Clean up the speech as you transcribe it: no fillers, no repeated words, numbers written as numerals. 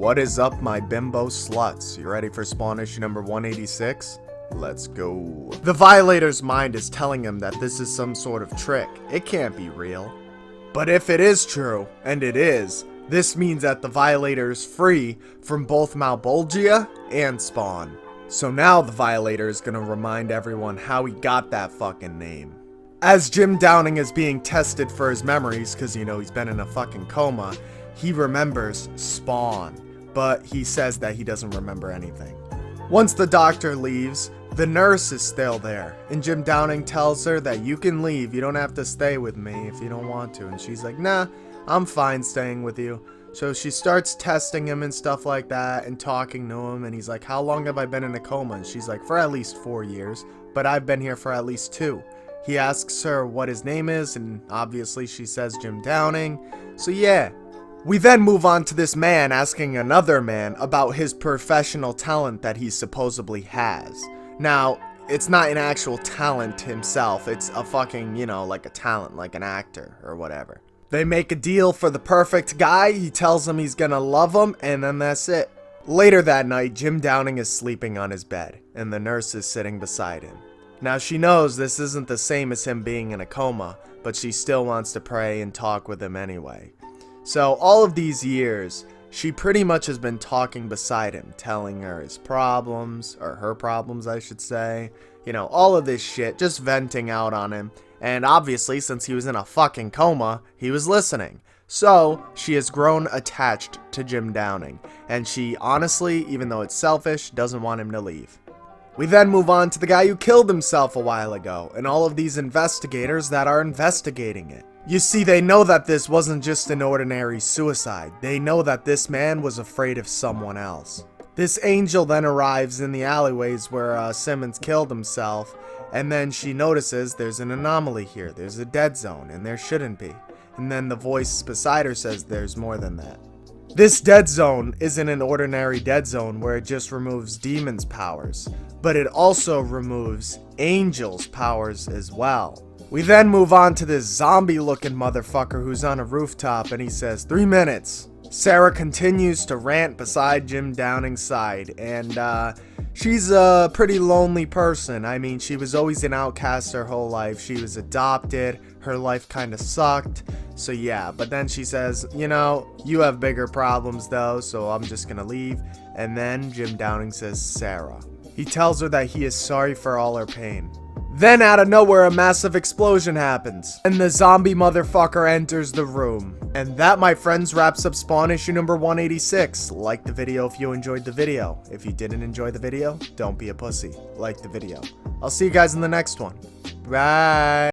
What is up, my bimbo sluts? You ready for spawn issue number 186? Let's go. The Violator's mind is telling him that this is some sort of trick. It can't be real. But if it is true, and it is, this means that the Violator is free from both Malebolgia and Spawn. So now the Violator is gonna remind everyone how he got that fucking name. As Jim Downing is being tested for his memories, cause you know he's been in a fucking coma, he remembers Spawn, but he says that he doesn't remember anything. Once the doctor leaves, the nurse is still there, and Jim Downing tells her that you can leave, you don't have to stay with me if you don't want to, and she's like, nah, I'm fine staying with you. So she starts testing him and stuff like that and talking to him, and he's like, how long have I been in a coma? And she's like, for at least 4 years, but I've been here for at least 2. He asks her what his name is, and obviously she says Jim Downing. So yeah. We then move on to this man asking another man about his professional talent that he supposedly has. Now, it's not an actual talent himself, it's a fucking, you know, like a talent, like an actor or whatever. They make a deal for the perfect guy, he tells him he's gonna love him, and then that's it. Later that night, Jim Downing is sleeping on his bed, and the nurse is sitting beside him. Now she knows this isn't the same as him being in a coma, but she still wants to pray and talk with him anyway. So all of these years, she pretty much has been talking beside him, telling her his problems, or her problems I should say, you know, all of this shit, just venting out on him, and obviously since he was in a fucking coma, he was listening. So, she has grown attached to Jim Downing, and she honestly, even though it's selfish, doesn't want him to leave. We then move on to the guy who killed himself a while ago, and all of these investigators that are investigating it. You see, they know that this wasn't just an ordinary suicide. They know that this man was afraid of someone else. This angel then arrives in the alleyways where Simmons killed himself, and then she notices there's an anomaly here. There's a dead zone, and there shouldn't be. And then the voice beside her says there's more than that. This dead zone isn't an ordinary dead zone where it just removes demons' powers, but it also removes angels' powers as well. We then move on to this zombie-looking motherfucker who's on a rooftop, and he says, 3 minutes. Sarah continues to rant beside Jim Downing's side, and she's a pretty lonely person. I mean, she was always an outcast her whole life. She was adopted. Her life kind of sucked. So yeah, but then she says, you know, you have bigger problems though, so I'm just gonna leave. And then Jim Downing says, Sarah. He tells her that he is sorry for all her pain. Then out of nowhere, a massive explosion happens, and the zombie motherfucker enters the room. And that, my friends, wraps up Spawn issue number 186. Like the video if you enjoyed the video. If you didn't enjoy the video, don't be a pussy. Like the video. I'll see you guys in the next one. Bye.